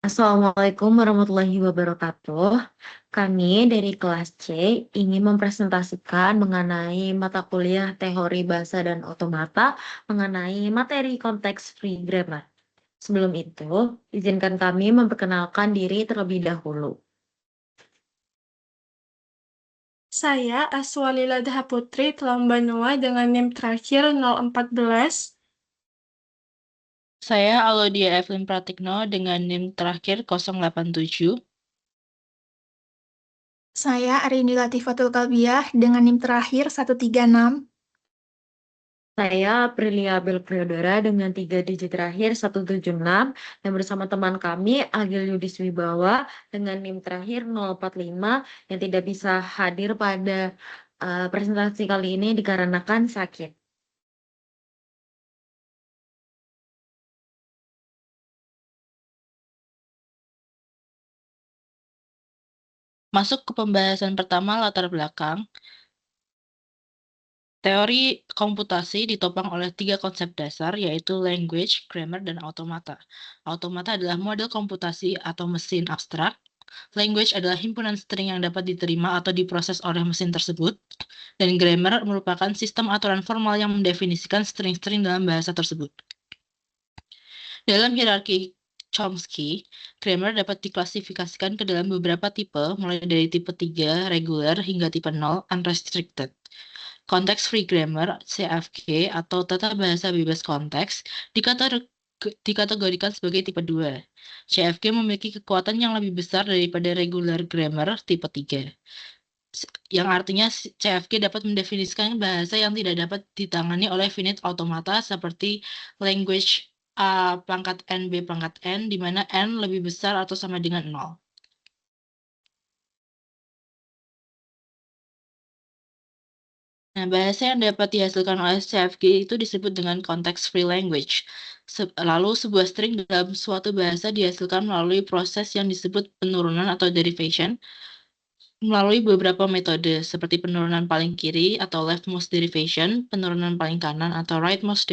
Assalamualaikum warahmatullahi wabarakatuh. Kami dari kelas C ingin mempresentasikan mengenai mata kuliah teori bahasa dan otomata mengenai materi konteks free grammar. Sebelum itu, izinkan kami memperkenalkan diri terlebih dahulu. Saya Aswalila Daha Putri Telambanua dengan NIM terakhir 014. Saya Alodia Evelyn Pratikno dengan NIM terakhir 087. Saya Arini Latifatul Kalbiah dengan NIM terakhir 136. Saya Aprilia Belpriodora dengan 3 digit terakhir 176 dan bersama teman kami Agil Yudis Wibawa dengan NIM terakhir 045 yang tidak bisa hadir pada presentasi kali ini dikarenakan sakit. Masuk ke pembahasan pertama, latar belakang. Teori komputasi ditopang oleh 3 konsep dasar, yaitu language, grammar, dan automata. Automata adalah model komputasi atau mesin abstrak. Language adalah himpunan string yang dapat diterima atau diproses oleh mesin tersebut. Dan grammar merupakan sistem aturan formal yang mendefinisikan string-string dalam bahasa tersebut. Dalam hierarki Chomsky, grammar dapat diklasifikasikan ke dalam beberapa tipe, mulai dari tipe 3, regular, hingga tipe 0, unrestricted. Konteks free grammar, CFG, atau tata bahasa bebas konteks, dikategorikan sebagai tipe 2. CFG memiliki kekuatan yang lebih besar daripada regular grammar tipe 3. Yang artinya CFG dapat mendefinisikan bahasa yang tidak dapat ditangani oleh finite automata seperti language A pangkat N, B pangkat N, di mana N lebih besar atau sama dengan 0. Nah, bahasa yang dapat dihasilkan oleh CFG itu disebut dengan konteks free language. Lalu, sebuah string dalam suatu bahasa dihasilkan melalui proses yang disebut penurunan atau derivation, melalui beberapa metode, seperti penurunan paling kiri atau leftmost derivation, penurunan paling kanan atau rightmost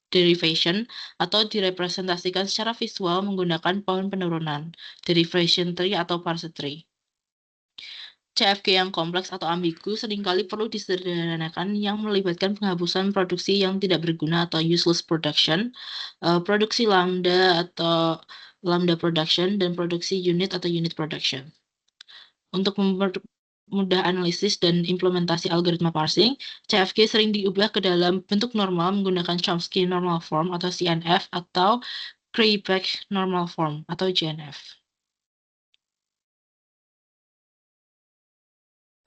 derivation, atau direpresentasikan secara visual menggunakan pohon penurunan, derivation tree atau parser tree. CFG yang kompleks atau ambigu seringkali perlu disederhanakan yang melibatkan penghapusan produksi yang tidak berguna atau useless production, produksi lambda atau lambda production, dan produksi unit atau unit production. Untuk mempermudah analisis dan implementasi algoritma parsing, CFG sering diubah ke dalam bentuk normal menggunakan Chomsky Normal Form atau CNF atau Kreibach Normal Form atau JNF.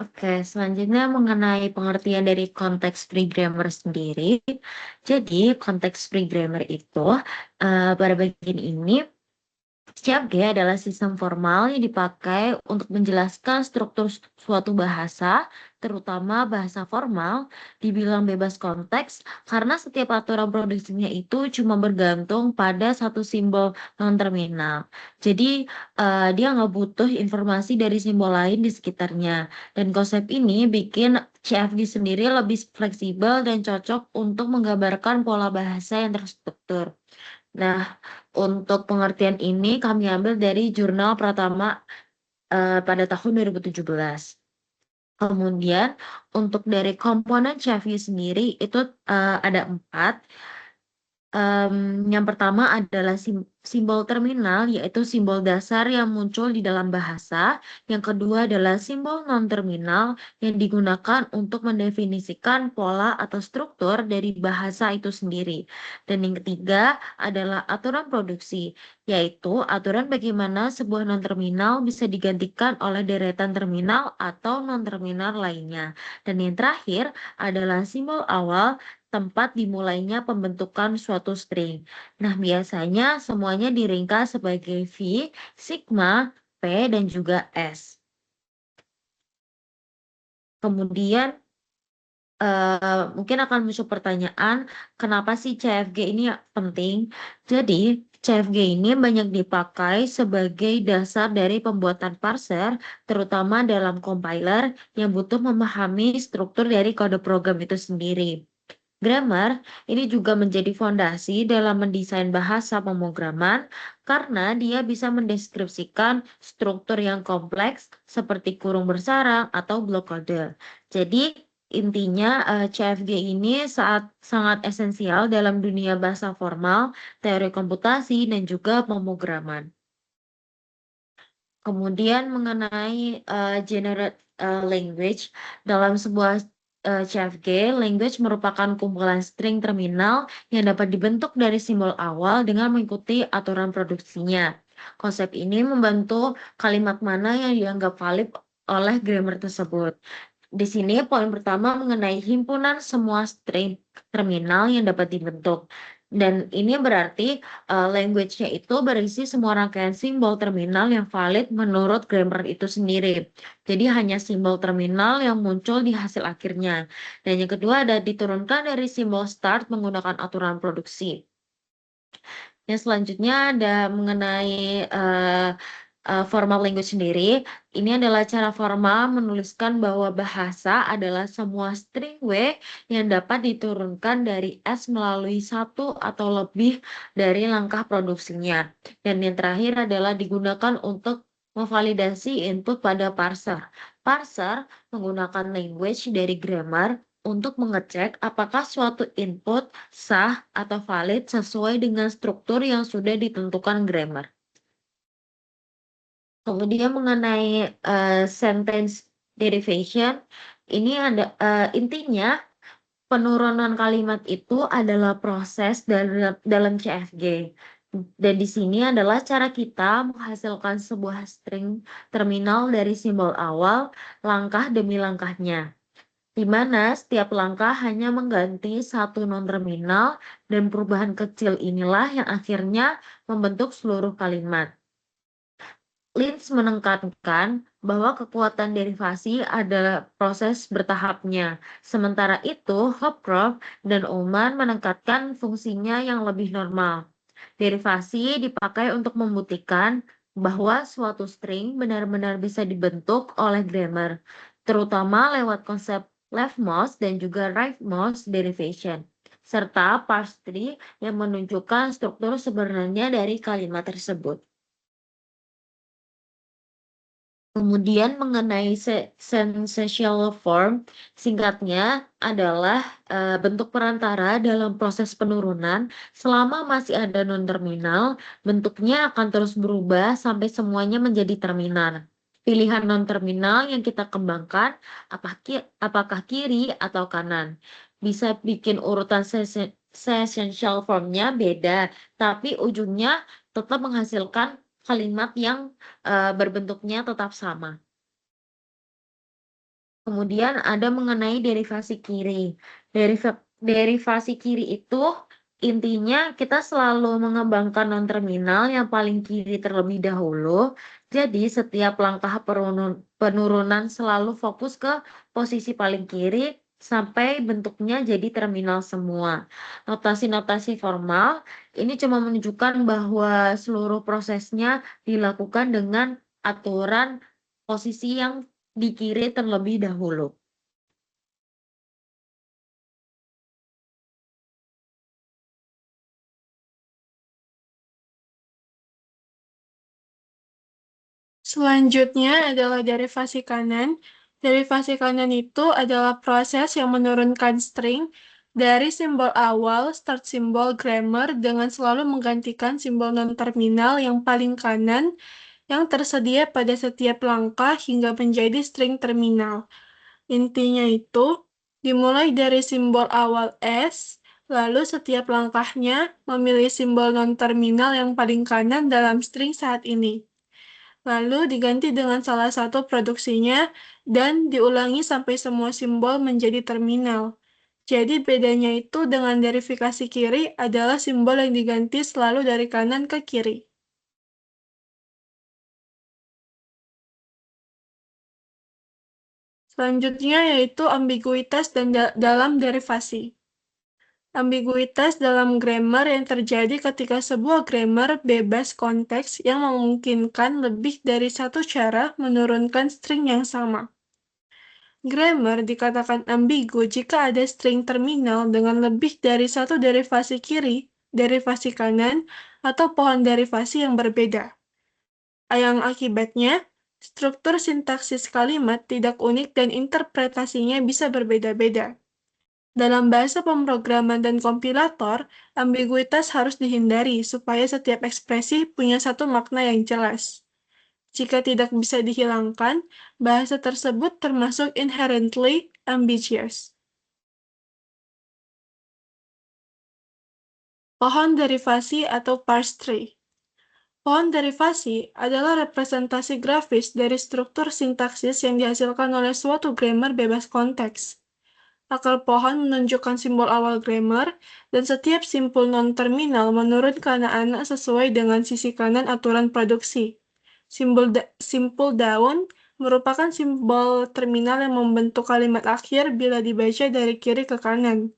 Oke, selanjutnya mengenai pengertian dari konteks free grammar sendiri. Jadi, konteks free grammar itu pada bagian ini CFG adalah sistem formal yang dipakai untuk menjelaskan struktur suatu bahasa, terutama bahasa formal, dibilang bebas konteks karena setiap aturan produksinya itu cuma bergantung pada satu simbol non-terminal. Jadi dia nggak butuh informasi dari simbol lain di sekitarnya. Dan konsep ini bikin CFG sendiri lebih fleksibel dan cocok untuk menggambarkan pola bahasa yang terstruktur. Nah, untuk pengertian ini kami ambil dari jurnal Pratama pada tahun 2017. Kemudian untuk dari komponen CFG sendiri itu ada 4. Yang pertama adalah simbol terminal, yaitu simbol dasar yang muncul di dalam bahasa. Yang kedua adalah simbol non-terminal yang digunakan untuk mendefinisikan pola atau struktur dari bahasa itu sendiri. Dan yang ketiga adalah aturan produksi, yaitu aturan bagaimana sebuah non-terminal bisa digantikan oleh deretan terminal atau non-terminal lainnya. Dan yang terakhir adalah simbol awal, tempat dimulainya pembentukan suatu string. Nah, biasanya semuanya diringkas sebagai V, sigma, P, dan juga S. Kemudian mungkin akan muncul pertanyaan, kenapa sih CFG ini penting? Jadi, CFG ini banyak dipakai sebagai dasar dari pembuatan parser, terutama dalam compiler yang butuh memahami struktur dari kode program itu sendiri. Grammar ini juga menjadi fondasi dalam mendesain bahasa pemrograman karena dia bisa mendeskripsikan struktur yang kompleks seperti kurung bersarang atau blok kode. Jadi intinya CFG ini sangat esensial dalam dunia bahasa formal, teori komputasi, dan juga pemrograman. Kemudian mengenai generate language dalam sebuah CFG, language merupakan kumpulan string terminal yang dapat dibentuk dari simbol awal dengan mengikuti aturan produksinya. Konsep ini membantu kalimat mana yang dianggap valid oleh grammar tersebut. Di sini poin pertama mengenai himpunan semua string terminal yang dapat dibentuk. Dan ini berarti language-nya itu berisi semua rangkaian simbol terminal yang valid menurut grammar itu sendiri. Jadi hanya simbol terminal yang muncul di hasil akhirnya. Dan yang kedua ada diturunkan dari simbol start menggunakan aturan produksi. Yang selanjutnya ada mengenai formal language sendiri. Ini adalah cara formal menuliskan bahwa bahasa adalah semua string W yang dapat diturunkan dari S melalui satu atau lebih dari langkah produksinya. Dan yang terakhir adalah digunakan untuk memvalidasi input pada parser. Parser menggunakan language dari grammar untuk mengecek apakah suatu input sah atau valid sesuai dengan struktur yang sudah ditentukan grammar. Kemudian mengenai sentence derivation, ini ada intinya penurunan kalimat itu adalah proses dalam CFG. Dan di sini adalah cara kita menghasilkan sebuah string terminal dari simbol awal, langkah demi langkahnya. Di mana setiap langkah hanya mengganti satu non-terminal dan perubahan kecil inilah yang akhirnya membentuk seluruh kalimat. Linz menekankan bahwa kekuatan derivasi adalah proses bertahapnya. Sementara itu, Hopcroft dan Ullmann menekankan fungsinya yang lebih normal. Derivasi dipakai untuk membuktikan bahwa suatu string benar-benar bisa dibentuk oleh grammar, terutama lewat konsep leftmost dan juga rightmost derivation, serta parse tree yang menunjukkan struktur sebenarnya dari kalimat tersebut. Kemudian mengenai sensational form, singkatnya adalah bentuk perantara dalam proses penurunan. Selama masih ada non-terminal, bentuknya akan terus berubah sampai semuanya menjadi terminal. Pilihan non-terminal yang kita kembangkan apakah kiri atau kanan. Bisa bikin urutan essential formnya beda, tapi ujungnya tetap menghasilkan kalimat yang berbentuknya tetap sama. Kemudian ada mengenai derivasi kiri. Derivasi kiri itu intinya kita selalu mengembangkan non-terminal yang paling kiri terlebih dahulu. Jadi setiap langkah penurunan selalu fokus ke posisi paling kiri sampai bentuknya jadi terminal semua. Notasi-notasi formal ini cuma menunjukkan bahwa seluruh prosesnya dilakukan dengan aturan posisi yang di kiri terlebih dahulu. Selanjutnya adalah derivasi kanan. Derivasi kanan itu adalah proses yang menurunkan string dari simbol awal start simbol grammar dengan selalu menggantikan simbol non-terminal yang paling kanan yang tersedia pada setiap langkah hingga menjadi string terminal. Intinya itu dimulai dari simbol awal S, lalu setiap langkahnya memilih simbol non-terminal yang paling kanan dalam string saat ini. Lalu diganti dengan salah satu produksinya dan diulangi sampai semua simbol menjadi terminal. Jadi bedanya itu dengan derivasi kiri adalah simbol yang diganti selalu dari kanan ke kiri. Selanjutnya yaitu ambiguitas dalam derivasi. Ambiguitas dalam grammar yang terjadi ketika sebuah grammar bebas konteks yang memungkinkan lebih dari satu cara menurunkan string yang sama. Grammar dikatakan ambigu jika ada string terminal dengan lebih dari satu derivasi kiri, derivasi kanan, atau pohon derivasi yang berbeda. Yang akibatnya, struktur sintaksis kalimat tidak unik dan interpretasinya bisa berbeda-beda. Dalam bahasa pemrograman dan kompilator, ambiguitas harus dihindari supaya setiap ekspresi punya satu makna yang jelas. Jika tidak bisa dihilangkan, bahasa tersebut termasuk inherently ambiguous. Pohon derivasi atau parse tree. Pohon derivasi adalah representasi grafis dari struktur sintaksis yang dihasilkan oleh suatu grammar bebas konteks. Akar pohon menunjukkan simbol awal grammar, dan setiap simpul non-terminal menurun ke anak-anak sesuai dengan sisi kanan aturan produksi. Simpul daun merupakan simbol terminal yang membentuk kalimat akhir bila dibaca dari kiri ke kanan.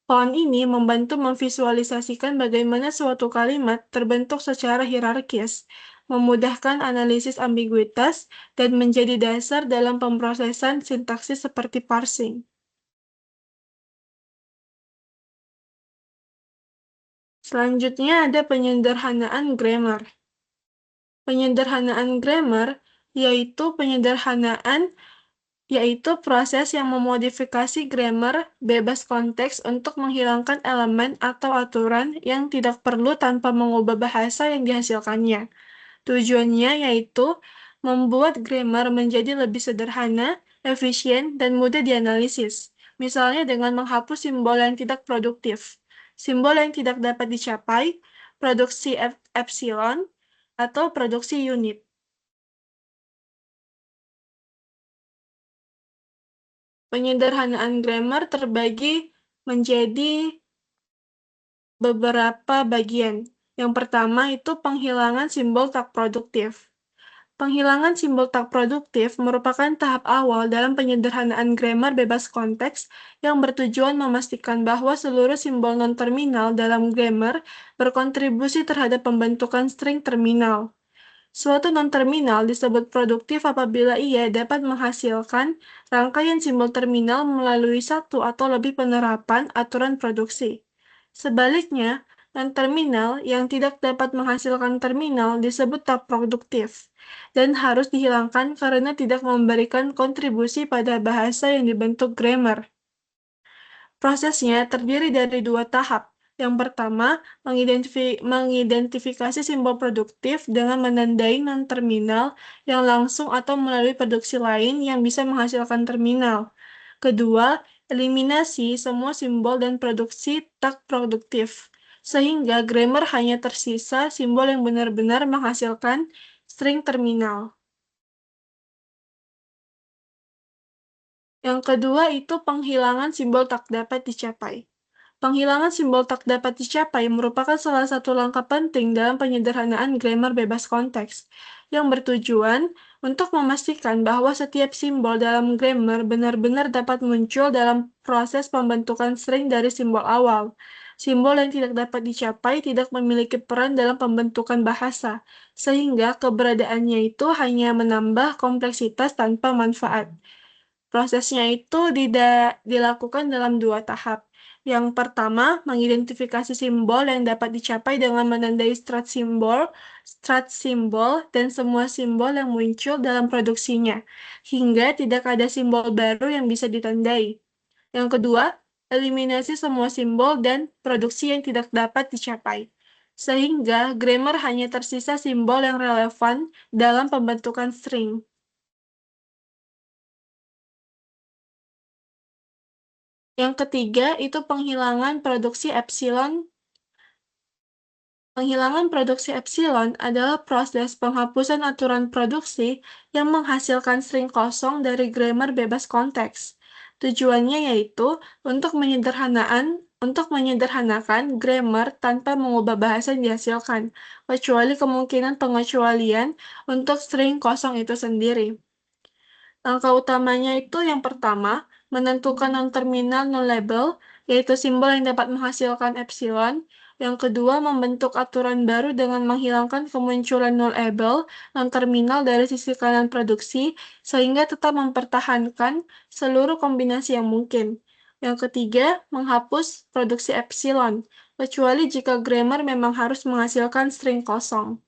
Pohon ini membantu memvisualisasikan bagaimana suatu kalimat terbentuk secara hierarkis, memudahkan analisis ambiguitas, dan menjadi dasar dalam pemrosesan sintaksis seperti parsing. Selanjutnya ada penyederhanaan grammar. Penyederhanaan grammar yaitu proses yang memodifikasi grammar bebas konteks untuk menghilangkan elemen atau aturan yang tidak perlu tanpa mengubah bahasa yang dihasilkannya. Tujuannya yaitu membuat grammar menjadi lebih sederhana, efisien, dan mudah dianalisis. Misalnya dengan menghapus simbol yang tidak produktif, simbol yang tidak dapat dicapai, produksi epsilon, atau produksi unit. Penyederhanaan grammar terbagi menjadi beberapa bagian. Yang pertama itu penghilangan simbol tak produktif. Penghilangan simbol tak produktif merupakan tahap awal dalam penyederhanaan grammar bebas konteks yang bertujuan memastikan bahwa seluruh simbol non-terminal dalam grammar berkontribusi terhadap pembentukan string terminal. Suatu non-terminal disebut produktif apabila ia dapat menghasilkan rangkaian simbol terminal melalui satu atau lebih penerapan aturan produksi. Sebaliknya, non-terminal yang tidak dapat menghasilkan terminal disebut tak produktif dan harus dihilangkan karena tidak memberikan kontribusi pada bahasa yang dibentuk grammar. Prosesnya terdiri dari dua tahap. Yang pertama, mengidentifikasi simbol produktif dengan menandai non-terminal yang langsung atau melalui produksi lain yang bisa menghasilkan terminal. Kedua, eliminasi semua simbol dan produksi tak produktif, sehingga grammar hanya tersisa simbol yang benar-benar menghasilkan string terminal. Yang kedua itu penghilangan simbol tak dapat dicapai. Penghilangan simbol tak dapat dicapai merupakan salah satu langkah penting dalam penyederhanaan grammar bebas konteks, yang bertujuan untuk memastikan bahwa setiap simbol dalam grammar benar-benar dapat muncul dalam proses pembentukan string dari simbol awal. Simbol yang tidak dapat dicapai tidak memiliki peran dalam pembentukan bahasa, sehingga keberadaannya itu hanya menambah kompleksitas tanpa manfaat. Prosesnya itu dilakukan dalam dua tahap. Yang pertama, mengidentifikasi simbol yang dapat dicapai dengan menandai strat simbol, dan semua simbol yang muncul dalam produksinya, hingga tidak ada simbol baru yang bisa ditandai. Yang kedua, eliminasi semua simbol dan produksi yang tidak dapat dicapai, sehingga grammar hanya tersisa simbol yang relevan dalam pembentukan string. Yang ketiga itu penghilangan produksi epsilon. Penghilangan produksi epsilon adalah proses penghapusan aturan produksi yang menghasilkan string kosong dari grammar bebas konteks. Tujuannya yaitu untuk menyederhanakan grammar tanpa mengubah bahasa yang dihasilkan, kecuali kemungkinan pengecualian untuk string kosong itu sendiri. Langkah utamanya itu yang pertama, menentukan non-terminal non-label, yaitu simbol yang dapat menghasilkan epsilon, Yang kedua, membentuk aturan baru dengan menghilangkan kemunculan nullable non-terminal dari sisi kanan produksi, sehingga tetap mempertahankan seluruh kombinasi yang mungkin. Yang ketiga, menghapus produksi epsilon, kecuali jika grammar memang harus menghasilkan string kosong.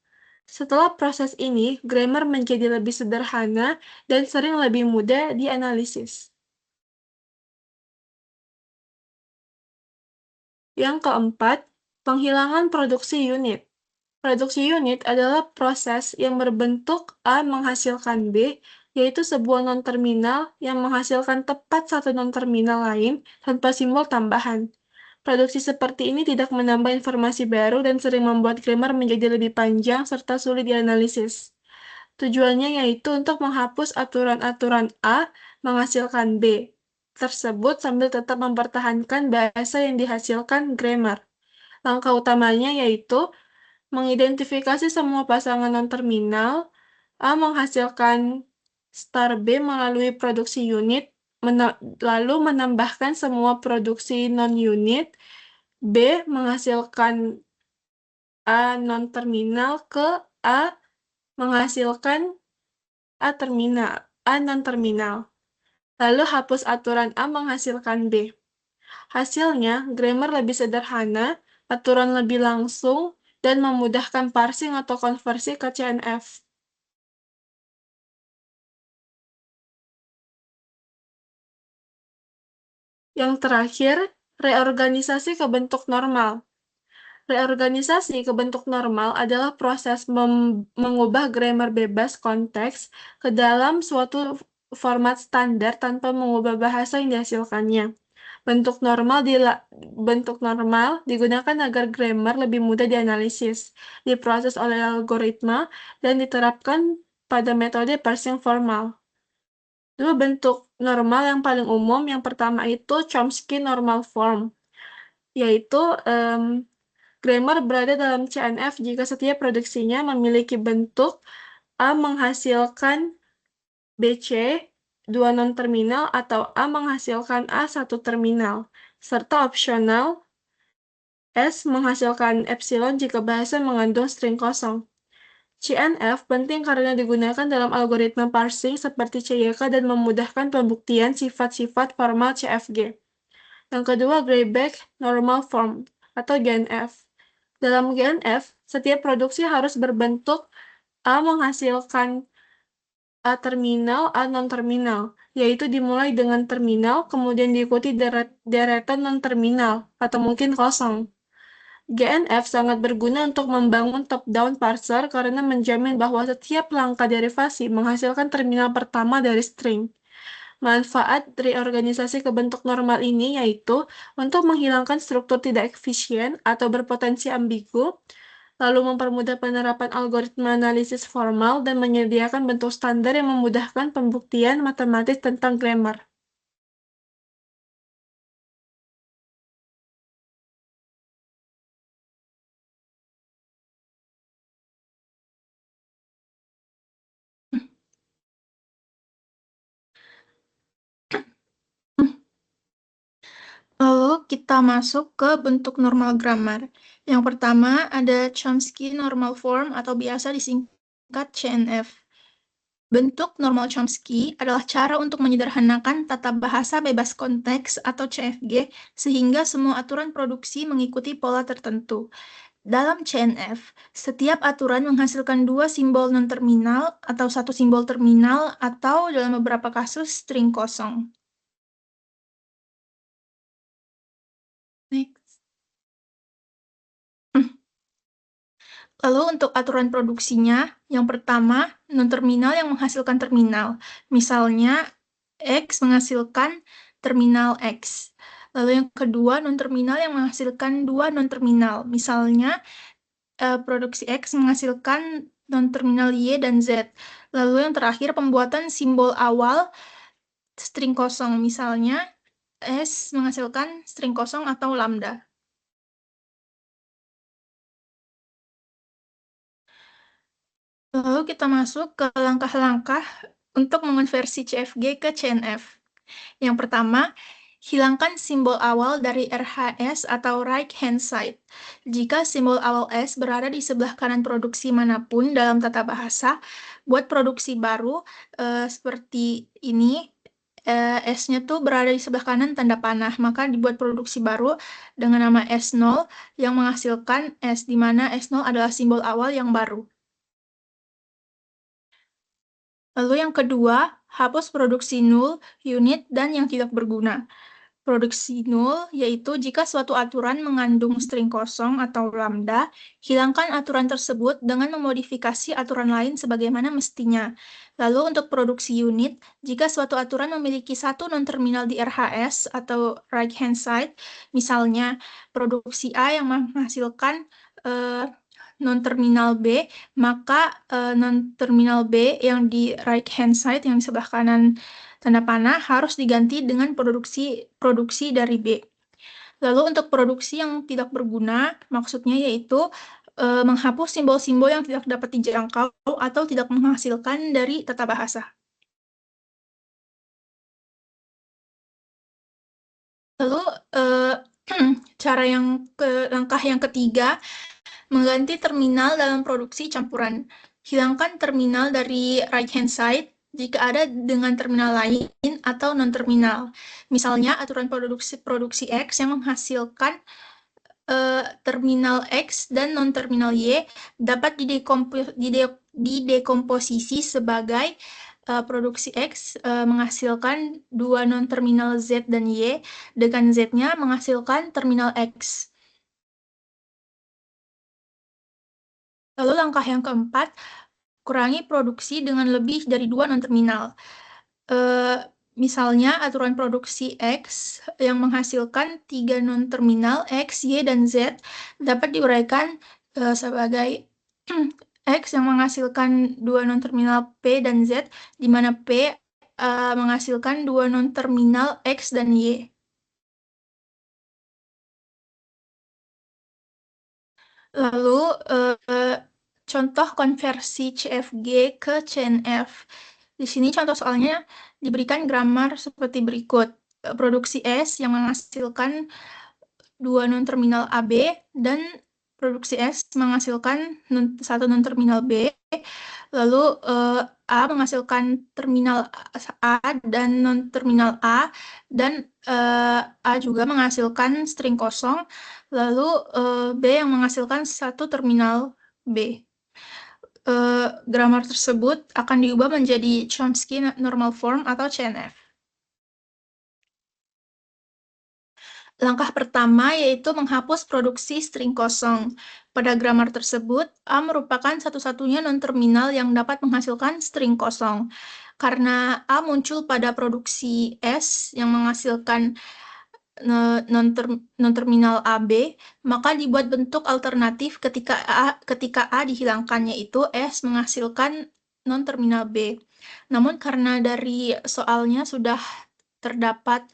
Setelah proses ini, grammar menjadi lebih sederhana dan sering lebih mudah dianalisis. Yang keempat, penghilangan produksi unit. Produksi unit adalah proses yang berbentuk A menghasilkan B, yaitu sebuah non-terminal yang menghasilkan tepat satu non-terminal lain tanpa simbol tambahan. Produksi seperti ini tidak menambah informasi baru dan sering membuat grammar menjadi lebih panjang serta sulit dianalisis. Tujuannya yaitu untuk menghapus aturan-aturan A menghasilkan B tersebut sambil tetap mempertahankan bahasa yang dihasilkan grammar. Langkah utamanya yaitu mengidentifikasi semua pasangan non-terminal, A menghasilkan star B melalui produksi unit, lalu menambahkan semua produksi non-unit, B menghasilkan A non-terminal ke A menghasilkan A non-terminal. Lalu hapus aturan A menghasilkan B. Hasilnya, grammar lebih sederhana, aturan lebih langsung, dan memudahkan parsing atau konversi ke CNF. Yang terakhir, reorganisasi ke bentuk normal. Reorganisasi ke bentuk normal adalah proses mengubah grammar bebas konteks ke dalam suatu format standar tanpa mengubah bahasa yang dihasilkannya. Bentuk normal digunakan agar grammar lebih mudah dianalisis, diproses oleh algoritma, dan diterapkan pada metode parsing formal. Dua bentuk normal yang paling umum, yang pertama itu Chomsky normal form, yaitu grammar berada dalam CNF jika setiap produksinya memiliki bentuk A menghasilkan BC, dua non-terminal, atau A menghasilkan A satu terminal, serta opsional S menghasilkan epsilon jika bahasa mengandung string kosong. CNF penting karena digunakan dalam algoritma parsing seperti CYK dan memudahkan pembuktian sifat-sifat formal CFG. Yang kedua, Grayback Normal Form atau GNF. Dalam GNF, setiap produksi harus berbentuk A menghasilkan A terminal, A non-terminal, yaitu dimulai dengan terminal, kemudian diikuti deretan non-terminal, atau mungkin kosong. GNF sangat berguna untuk membangun top-down parser karena menjamin bahwa setiap langkah derivasi menghasilkan terminal pertama dari string. Manfaat reorganisasi ke bentuk normal ini yaitu untuk menghilangkan struktur tidak efisien atau berpotensi ambigu, lalu mempermudah penerapan algoritma analisis formal dan menyediakan bentuk standar yang memudahkan pembuktian matematis tentang grammar. Lalu kita masuk ke bentuk normal grammar. Yang pertama ada Chomsky normal form atau biasa disingkat CNF. Bentuk normal Chomsky adalah cara untuk menyederhanakan tata bahasa bebas konteks atau CFG sehingga semua aturan produksi mengikuti pola tertentu. Dalam CNF, setiap aturan menghasilkan dua simbol non-terminal atau satu simbol terminal atau dalam beberapa kasus string kosong. Next. Lalu untuk aturan produksinya, yang pertama, non-terminal yang menghasilkan terminal. Misalnya, X menghasilkan terminal X. Lalu yang kedua, non-terminal yang menghasilkan dua non-terminal. Misalnya, produksi X menghasilkan non-terminal Y dan Z. Lalu yang terakhir, pembuatan simbol awal string kosong. Misalnya, S menghasilkan string kosong atau lambda. Lalu kita masuk ke langkah-langkah untuk mengonversi CFG ke CNF. Yang pertama, Hilangkan simbol awal dari RHS atau right hand side. Jika simbol awal S berada di sebelah kanan produksi manapun dalam tata bahasa, buat produksi baru seperti ini, S-nya tuh berada di sebelah kanan tanda panah, maka dibuat produksi baru dengan nama S0 yang menghasilkan S, di mana S0 adalah simbol awal yang baru. Lalu yang kedua, hapus produksi null, unit, dan yang tidak berguna. Produksi null yaitu jika suatu aturan mengandung string kosong atau lambda, hilangkan aturan tersebut dengan memodifikasi aturan lain sebagaimana mestinya. Lalu untuk produksi unit, jika suatu aturan memiliki satu non-terminal di RHS atau right hand side, misalnya produksi A yang menghasilkan non-terminal B, maka non-terminal B yang di right hand side yang di sebelah kanan tanda panah harus diganti dengan produksi dari B. Lalu untuk produksi yang tidak berguna, maksudnya yaitu menghapus simbol-simbol yang tidak dapat dijangkau atau tidak menghasilkan dari tata bahasa. Lalu langkah yang ketiga, mengganti terminal dalam produksi campuran. Hilangkan terminal dari right hand side jika ada dengan terminal lain atau non-terminal. Misalnya aturan produksi X yang menghasilkan terminal X dan non-terminal Y dapat didekomposisi sebagai produksi X menghasilkan dua non-terminal Z dan Y, dengan Z-nya menghasilkan terminal X. Lalu langkah yang keempat, kurangi produksi dengan lebih dari dua non-terminal. Misalnya aturan produksi X yang menghasilkan tiga non-terminal X, Y, dan Z dapat diuraikan sebagai X yang menghasilkan dua non-terminal P dan Z, di mana P menghasilkan dua non-terminal X dan Y. Lalu contoh konversi CFG ke CNF. Di sini contoh soalnya diberikan grammar seperti berikut. Produksi S yang menghasilkan dua non-terminal AB dan produksi S menghasilkan satu non-terminal B. Lalu A menghasilkan terminal A dan non-terminal A, dan A juga menghasilkan string kosong. Lalu B yang menghasilkan satu terminal B. Grammar tersebut akan diubah menjadi Chomsky normal form atau CNF. Langkah pertama yaitu menghapus produksi string kosong. Pada grammar tersebut, A merupakan satu-satunya non-terminal yang dapat menghasilkan string kosong. Karena A muncul pada produksi S yang menghasilkan non-terminal AB, maka dibuat bentuk alternatif ketika A dihilangkan, yaitu S menghasilkan non-terminal B. Namun karena dari soalnya sudah terdapat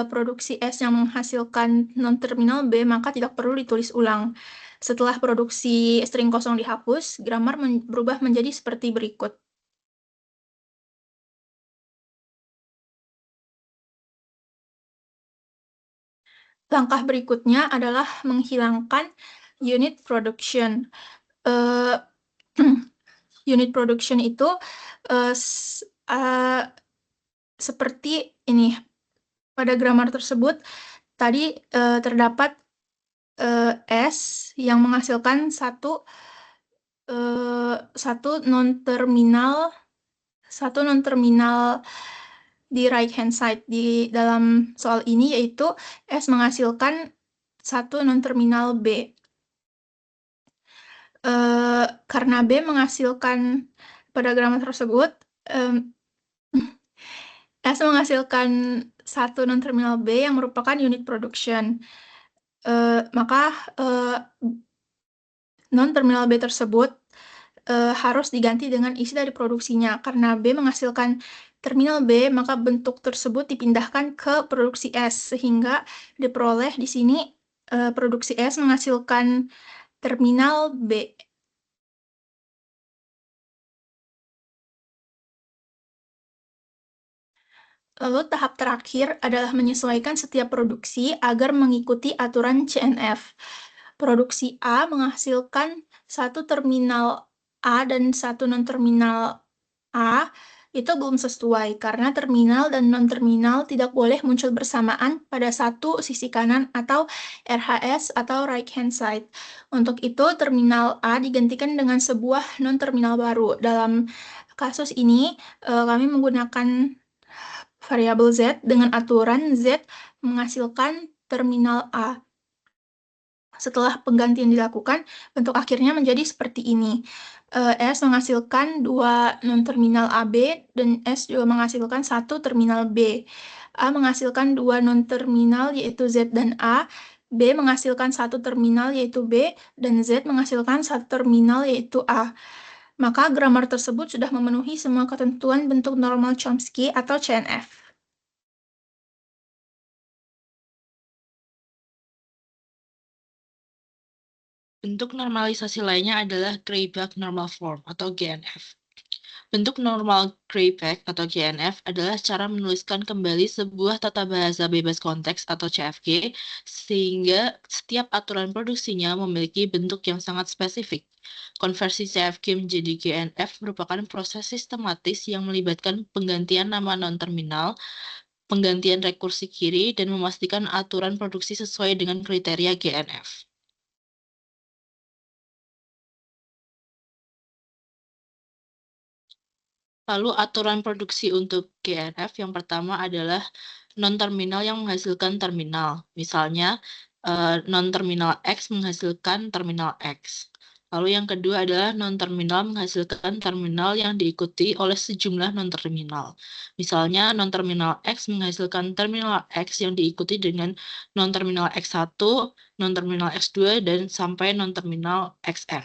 produksi S yang menghasilkan non-terminal B, maka tidak perlu ditulis ulang. Setelah produksi string kosong dihapus, grammar berubah menjadi seperti berikut. Langkah berikutnya adalah menghilangkan unit production. Unit production itu seperti ini. Pada grammar tersebut, tadi terdapat S yang menghasilkan satu non-terminal di right hand side di dalam soal ini, yaitu S menghasilkan satu non-terminal B. Karena B menghasilkan pada grammar tersebut S menghasilkan satu non-terminal B yang merupakan unit production. Maka non-terminal B tersebut harus diganti dengan isi dari produksinya. Karena B menghasilkan terminal B, maka bentuk tersebut dipindahkan ke produksi S, sehingga diperoleh di sini produksi S menghasilkan terminal B. Lalu tahap terakhir adalah menyesuaikan setiap produksi agar mengikuti aturan CNF. Produksi A menghasilkan satu terminal A dan satu non-terminal A, itu belum sesuai karena terminal dan non-terminal tidak boleh muncul bersamaan pada satu sisi kanan atau RHS atau right hand side. Untuk itu, terminal A digantikan dengan sebuah non-terminal baru. Dalam kasus ini, kami menggunakan variabel Z dengan aturan Z menghasilkan terminal A. Setelah penggantian dilakukan, bentuk akhirnya menjadi seperti ini. S menghasilkan dua non-terminal AB dan S juga menghasilkan satu terminal B. A menghasilkan dua non-terminal yaitu Z dan A. B menghasilkan satu terminal yaitu B dan Z menghasilkan satu terminal yaitu A. Maka grammar tersebut sudah memenuhi semua ketentuan bentuk normal Chomsky atau CNF. Bentuk normalisasi lainnya adalah Gray-Bach Normal Form atau GNF. Bentuk normal Gray-Bach atau GNF adalah cara menuliskan kembali sebuah tata bahasa bebas konteks atau CFG sehingga setiap aturan produksinya memiliki bentuk yang sangat spesifik. Konversi CFG menjadi GNF merupakan proses sistematis yang melibatkan penggantian nama non-terminal, penggantian rekursi kiri, dan memastikan aturan produksi sesuai dengan kriteria GNF. Lalu aturan produksi untuk GNF yang pertama adalah non-terminal yang menghasilkan terminal. Misalnya, non-terminal X menghasilkan terminal X. Lalu yang kedua adalah non-terminal menghasilkan terminal yang diikuti oleh sejumlah non-terminal. Misalnya, non-terminal X menghasilkan terminal X yang diikuti dengan non-terminal X1, non-terminal X2, dan sampai non-terminal XN.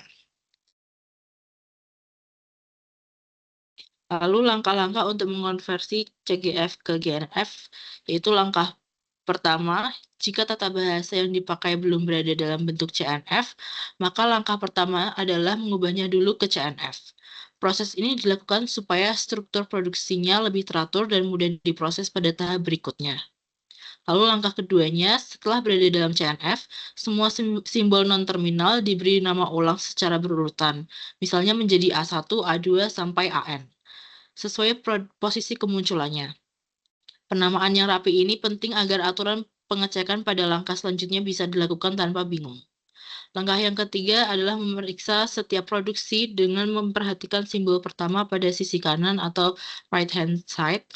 Lalu langkah-langkah untuk mengonversi CGF ke GNF, yaitu langkah pertama, jika tata bahasa yang dipakai belum berada dalam bentuk CNF, maka langkah pertama adalah mengubahnya dulu ke CNF. Proses ini dilakukan supaya struktur produksinya lebih teratur dan mudah diproses pada tahap berikutnya. Lalu langkah keduanya, setelah berada dalam CNF, semua simbol non-terminal diberi nama ulang secara berurutan, misalnya menjadi A1, A2, sampai AN. Sesuai posisi kemunculannya. Penamaan yang rapi ini penting agar aturan pengecekan pada langkah selanjutnya bisa dilakukan tanpa bingung. Langkah yang ketiga adalah memeriksa setiap produksi dengan memperhatikan simbol pertama pada sisi kanan atau right hand side.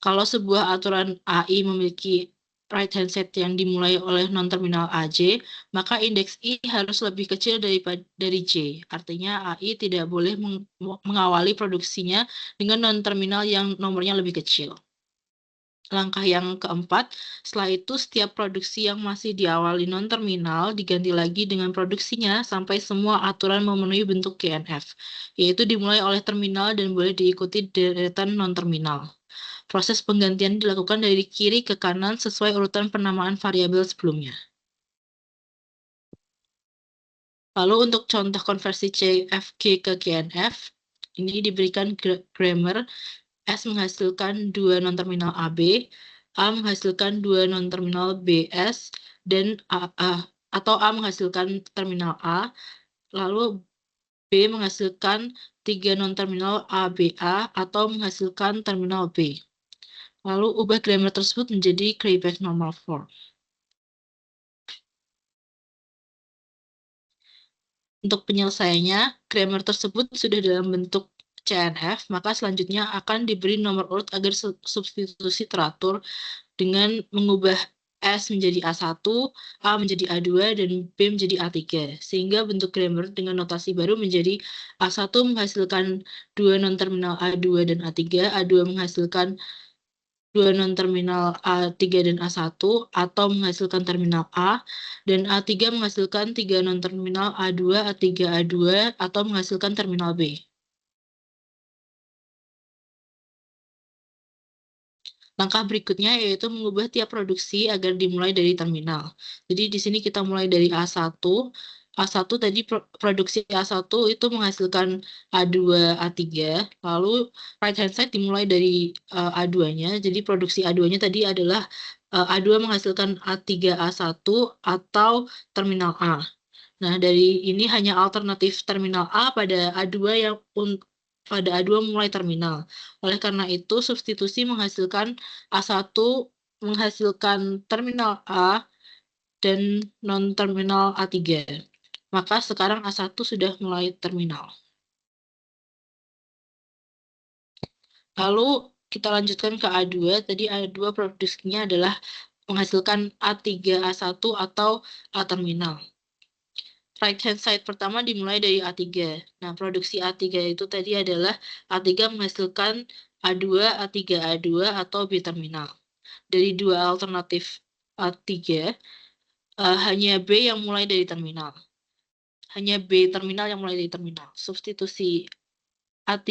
Kalau sebuah aturan AI memiliki right hand side yang dimulai oleh non-terminal AJ, maka indeks I harus lebih kecil dari J. Artinya AI tidak boleh mengawali produksinya dengan non-terminal yang nomornya lebih kecil. Langkah yang keempat, setelah itu setiap produksi yang masih diawali non-terminal diganti lagi dengan produksinya sampai semua aturan memenuhi bentuk GNF, yaitu dimulai oleh terminal dan boleh diikuti deretan non-terminal. Proses penggantian dilakukan dari kiri ke kanan sesuai urutan penamaan variabel sebelumnya. Lalu untuk contoh konversi CFG ke GNF, ini diberikan grammar S menghasilkan dua non-terminal AB, A menghasilkan dua non-terminal BS, dan atau A menghasilkan terminal A, lalu B menghasilkan tiga non-terminal ABA atau menghasilkan terminal B. Lalu ubah grammar tersebut menjadi Gray-Bach Normal Form. Untuk penyelesaiannya, grammar tersebut sudah dalam bentuk CNF, maka selanjutnya akan diberi nomor urut agar substitusi teratur dengan mengubah S menjadi A1, A menjadi A2, dan B menjadi A3. Sehingga bentuk grammar dengan notasi baru menjadi A1 menghasilkan dua non-terminal A2 dan A3, A2 menghasilkan dua non-terminal A3 dan A1, atau menghasilkan terminal A, dan A3 menghasilkan tiga non-terminal A2, A3, A2, atau menghasilkan terminal B. Langkah berikutnya yaitu mengubah tiap produksi agar dimulai dari terminal. Jadi di sini kita mulai dari A1, A1 tadi produksi A1 itu menghasilkan A2, A3, lalu right hand side dimulai dari A2-nya, jadi produksi A2-nya tadi adalah A2 menghasilkan A3, A1 atau terminal A. Nah, dari ini hanya alternatif terminal A pada A2 yang pada A2 mulai terminal. Oleh karena itu, substitusi menghasilkan A1 menghasilkan terminal A dan non-terminal A3. Maka sekarang A1 sudah mulai terminal. Lalu kita lanjutkan ke A2. Tadi A2 produksinya adalah menghasilkan A3, A1 atau A terminal. Right hand side pertama dimulai dari A3. Nah, produksi A3 itu tadi adalah A3 menghasilkan A2, A3, A2 atau B terminal. Dari dua alternatif A3, hanya B yang mulai dari terminal. Hanya B terminal yang mulai dari terminal. Substitusi A3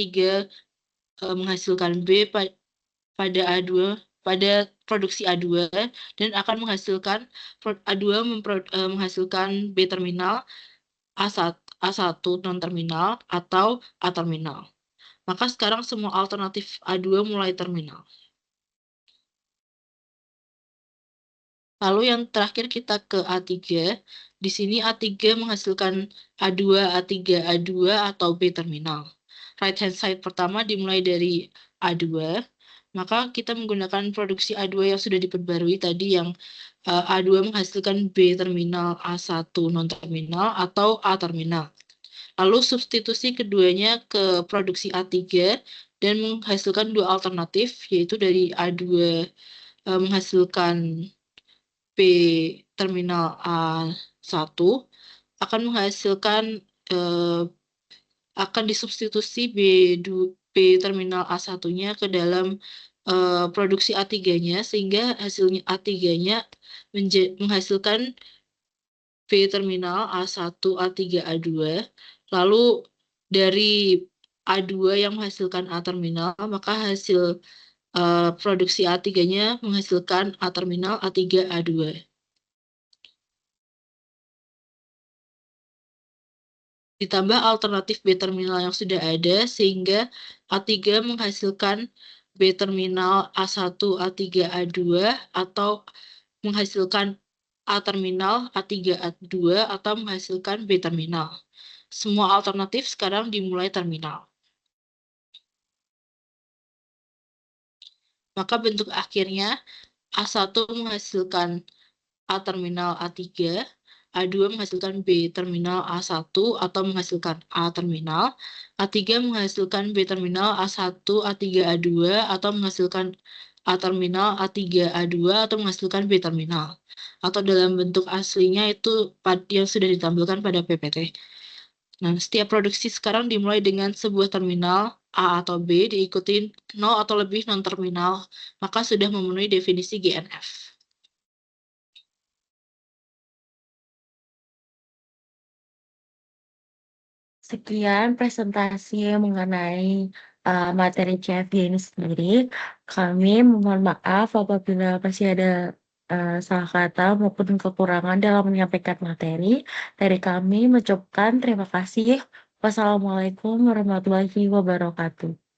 menghasilkan B pada A2, pada produksi A2, dan akan menghasilkan A2 menghasilkan B terminal, A1 non-terminal, atau A terminal. Maka sekarang semua alternatif A2 mulai terminal. Lalu yang terakhir kita ke A3. Di sini A3 menghasilkan A2, A3, A2 atau B terminal. Right hand side pertama dimulai dari A2. Maka kita menggunakan produksi A2 yang sudah diperbarui tadi, yang A2 menghasilkan B terminal, A1 non-terminal atau A terminal. Lalu substitusi keduanya ke produksi A3 dan menghasilkan dua alternatif, yaitu dari A2 menghasilkan B terminal A1 akan menghasilkan akan disubstitusi B terminal A1-nya ke dalam produksi A3-nya, sehingga hasilnya A3-nya menghasilkan B terminal A1, A3, A2. Lalu dari A2 yang menghasilkan A terminal, maka hasil produksi A3-nya menghasilkan A terminal, A3, A2. Ditambah alternatif B terminal yang sudah ada, sehingga A3 menghasilkan B terminal A1, A3, A2, atau menghasilkan A terminal, A3, A2, atau menghasilkan B terminal. Semua alternatif sekarang dimulai terminal. Maka bentuk akhirnya A1 menghasilkan A terminal A3, A2 menghasilkan B terminal A1 atau menghasilkan A terminal, A3 menghasilkan B terminal A1, A3, A2 atau menghasilkan A terminal, A3, A2 atau menghasilkan B terminal. Atau dalam bentuk aslinya itu yang sudah ditampilkan pada PPT. Nah, setiap produksi sekarang dimulai dengan sebuah terminal A atau B diikuti 0 atau lebih non-terminal, maka sudah memenuhi definisi GNF. Sekian presentasi mengenai materi CFG ini sendiri. Kami mohon maaf apabila masih ada salah kata maupun kekurangan dalam menyampaikan materi. Dari kami mengucapkan terima kasih. Wassalamualaikum warahmatullahi wabarakatuh.